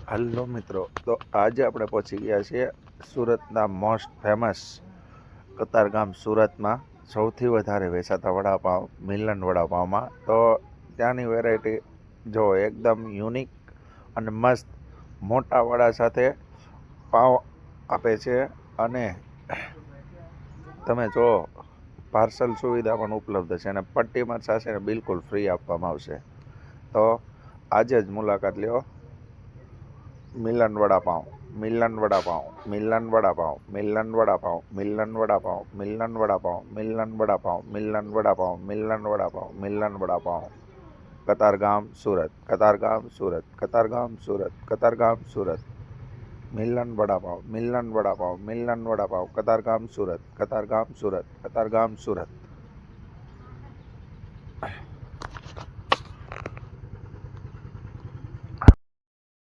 Hello મિત્રો, તો આજે આપણે પહોંચી ગયા છીએ સુરતના મોસ્ટ ફેમસ કતારગામ સુરતમાં સૌથી વધારે વેચાતા વડાપાવ મિલન વડાપાવમાં. તો ત્યાંની વેરાયટી જો એકદમ યુનિક અને મસ્ત મોટા વડા સાથે પાવ આપે છે. અને તમે જો પાર્સલ સુવિધા પણ ઉપલબ્ધ છે અને પટ્ટી મરચાં છે ને બિલકુલ ફ્રી આપવામાં આવશે. તો આજે જ મુલાકાત લ્યો. મિલન વડાપાવ, મિલન વડાપાવ, મિલન વડાપાવ, મિલન વડાપાવ, મિલન વડાપાવ, મિલન વડાપાવ, મિલન વડાપાવ, મિલન વડાપાવ, મિલન વડાપાવ, મિલન વડાપાવ. કતારગામ સુરત, કતારગામ સુરત, કતારગામ સુરત, કતારગામ સુરત. મિલન વડાપાવ, મિલન વડાપાવ, મિલન વડાપાવ, કતારગામ સુરત, કતારગામ સુરત, કતારગામ સુરત.